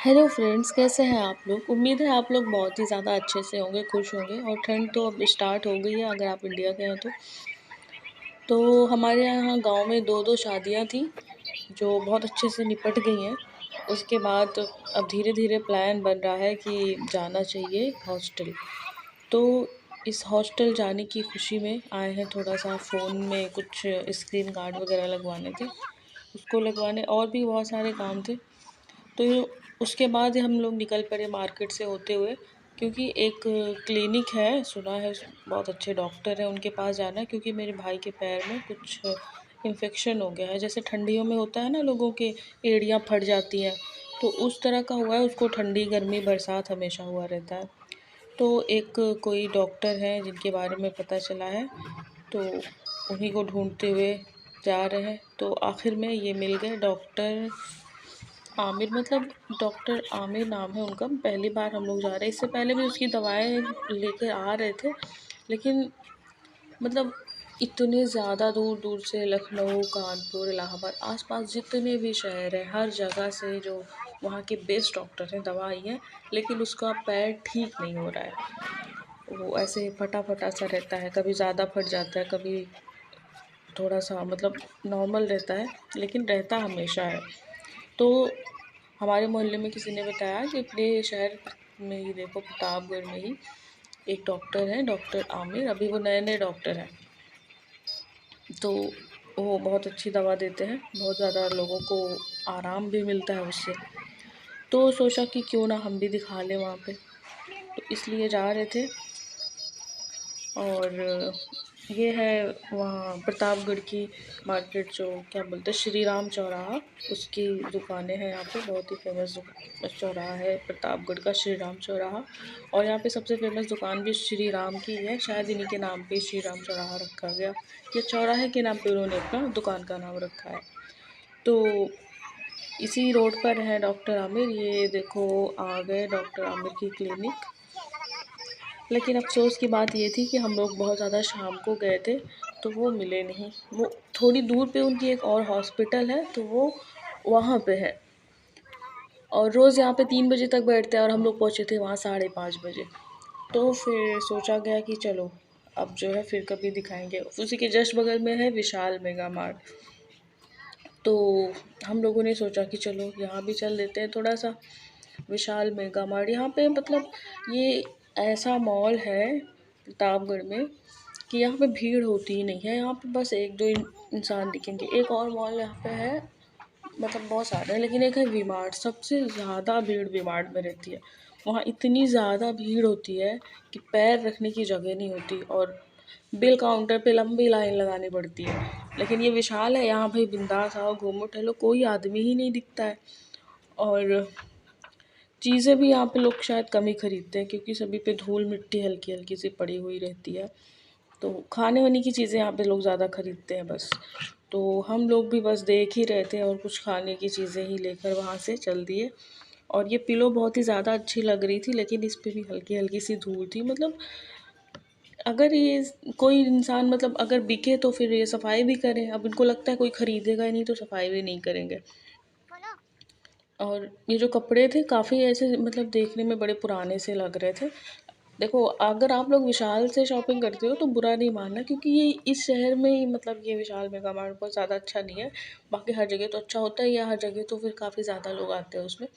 Hello friends, कैसे हैं आप लोग। उम्मीद है आप लोग बहुत ही ज़्यादा अच्छे से होंगे, खुश होंगे। और ठंड तो अब स्टार्ट हो गई है अगर आप इंडिया के हैं तो हमारे यहाँ गांव में दो दो शादियां थी जो बहुत अच्छे से निपट गई हैं। उसके बाद अब धीरे धीरे प्लान बन रहा है कि जाना चाहिए हॉस्टल। तो इस हॉस्टल जाने की खुशी में आए हैं। थोड़ा सा फ़ोन में कुछ स्क्रीन गार्ड वगैरह लगवाने थे, उसको लगवाने और भी बहुत सारे काम थे। तो उसके बाद हम लोग निकल पड़े मार्केट से होते हुए, क्योंकि एक क्लिनिक है, सुना है बहुत अच्छे डॉक्टर हैं, उनके पास जाना है। क्योंकि मेरे भाई के पैर में कुछ इन्फेक्शन हो गया है, जैसे ठंडियों में होता है ना, लोगों के एड़ियाँ फट जाती हैं, तो उस तरह का हुआ है उसको। ठंडी गर्मी बरसात हमेशा हुआ रहता है। तो एक कोई डॉक्टर हैं जिनके बारे में पता चला है, तो उन्हीं को ढूंढते हुए जा रहे हैं। तो आखिर में ये मिल गए, डॉक्टर आमिर। मतलब डॉक्टर आमिर नाम है उनका। पहली बार हम लोग जा रहे हैं, इससे पहले भी उसकी दवाएं लेकर आ रहे थे, लेकिन मतलब इतने ज़्यादा दूर दूर से, लखनऊ, कानपुर, इलाहाबाद, आसपास जितने भी शहर हैं, हर जगह से जो वहाँ के बेस्ट डॉक्टर हैं दवा आई है, लेकिन उसका पैर ठीक नहीं हो रहा है। वो ऐसे फटा फटा सा रहता है, कभी ज़्यादा फट जाता है, कभी थोड़ा सा मतलब नॉर्मल रहता है, लेकिन रहता हमेशा है। तो हमारे मोहल्ले में किसी ने बताया कि अपने शहर में ही देखो, प्रतापगढ़ में ही एक डॉक्टर है, डॉक्टर आमिर। अभी वो नए नए डॉक्टर हैं, तो वो बहुत अच्छी दवा देते हैं, बहुत ज़्यादा लोगों को आराम भी मिलता है उससे। तो सोचा कि क्यों ना हम भी दिखा लें वहाँ पे, तो इसलिए जा रहे थे। और ये है वहाँ प्रतापगढ़ की मार्केट, जो क्या बोलते हैं, श्री राम चौराहा, उसकी दुकानें हैं यहाँ पे। बहुत ही फेमस चौराहा है प्रतापगढ़ का, श्री राम चौराहा। और यहाँ पे सबसे फेमस दुकान भी श्री राम की है, शायद इन्हीं के नाम पे श्री राम चौराहा रखा गया। ये चौराहे के नाम पे उन्होंने अपना दुकान का नाम रखा है। तो इसी रोड पर है डॉक्टर आमिर। ये देखो, आ गए डॉक्टर आमिर की क्लिनिक। लेकिन अफ़सोस की बात ये थी कि हम लोग बहुत ज़्यादा शाम को गए थे, तो वो मिले नहीं। वो थोड़ी दूर पे उनकी एक और हॉस्पिटल है, तो वो वहाँ पे है, और रोज़ यहाँ पे 3 बजे तक बैठते हैं, और हम लोग पहुँचे थे वहाँ 5:30 बजे। तो फिर सोचा गया कि चलो अब जो है फिर कभी दिखाएंगे। उसी के जस्ट बगल में है विशाल मेगा मार्ट। तो हम लोगों ने सोचा कि चलो यहाँ भी चल देते हैं थोड़ा सा। विशाल मेगा मार्ट, यहाँ पे मतलब ये ऐसा मॉल है प्रतापगढ़ में कि यहाँ पे भीड़ होती ही नहीं है। यहाँ पे बस एक दो इंसान दिखेंगे। एक और मॉल यहाँ पे है, मतलब बहुत सारे हैं, लेकिन एक है वी मार्ट। सबसे ज़्यादा भीड़ वी मार्ट में रहती है। वहाँ इतनी ज़्यादा भीड़ होती है कि पैर रखने की जगह नहीं होती, और बिल काउंटर पे लंबी लाइन लगानी पड़ती है। लेकिन ये विशाल है, यहाँ भाई बिंदास आओ, घूमो टहलो, कोई आदमी ही नहीं दिखता है। और चीज़ें भी यहाँ पे लोग शायद कम ही खरीदते हैं, क्योंकि सभी पे धूल मिट्टी हल्की हल्की सी पड़ी हुई रहती है। तो खाने वाने की चीज़ें यहाँ पे लोग ज़्यादा खरीदते हैं बस। तो हम लोग भी बस देख ही रहे थे, और कुछ खाने की चीज़ें ही लेकर वहाँ से चल दिए। और ये पिलो बहुत ही ज़्यादा अच्छी लग रही थी, लेकिन इस पर भी हल्की हल्की सी धूल थी। मतलब अगर ये कोई इंसान, मतलब अगर बिके तो फिर ये सफाई भी करें। अब इनको लगता है कोई ख़रीदेगा ही नहीं, तो सफाई भी नहीं करेंगे। और ये जो कपड़े थे काफ़ी ऐसे, मतलब देखने में बड़े पुराने से लग रहे थे। देखो, अगर आप लोग विशाल से शॉपिंग करते हो तो बुरा नहीं मानना, क्योंकि ये इस शहर में ही, मतलब ये विशाल मेगा मार्ट बहुत ज़्यादा अच्छा नहीं है। बाकी हर जगह तो अच्छा होता है, या हर जगह तो फिर काफ़ी ज़्यादा लोग आते हैं उसमें।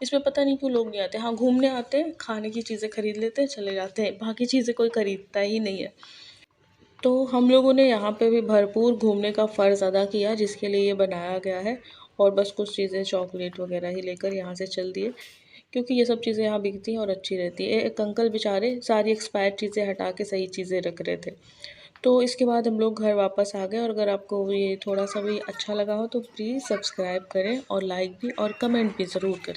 इसमें पता नहीं क्यों लोग नहीं आते। हाँ, घूमने आते हैं, खाने की चीज़ें खरीद लेते हैं, चले जाते हैं, बाकी चीज़ें कोई खरीदता ही नहीं है। तो हम लोगों ने यहाँ पे भी भरपूर घूमने का फ़र्ज़ अदा किया, जिसके लिए ये बनाया गया है। और बस कुछ चीज़ें चॉकलेट वगैरह ही लेकर यहाँ से चल दिए, क्योंकि ये सब चीज़ें यहाँ बिकती हैं और अच्छी रहती है। एक अंकल बेचारे सारी एक्सपायर्ड चीज़ें हटा के सही चीज़ें रख रहे थे। तो इसके बाद हम लोग घर वापस आ गए। और अगर आपको ये थोड़ा सा भी अच्छा लगा हो तो प्लीज़ सब्सक्राइब करें, और लाइक भी और कमेंट भी ज़रूर करें।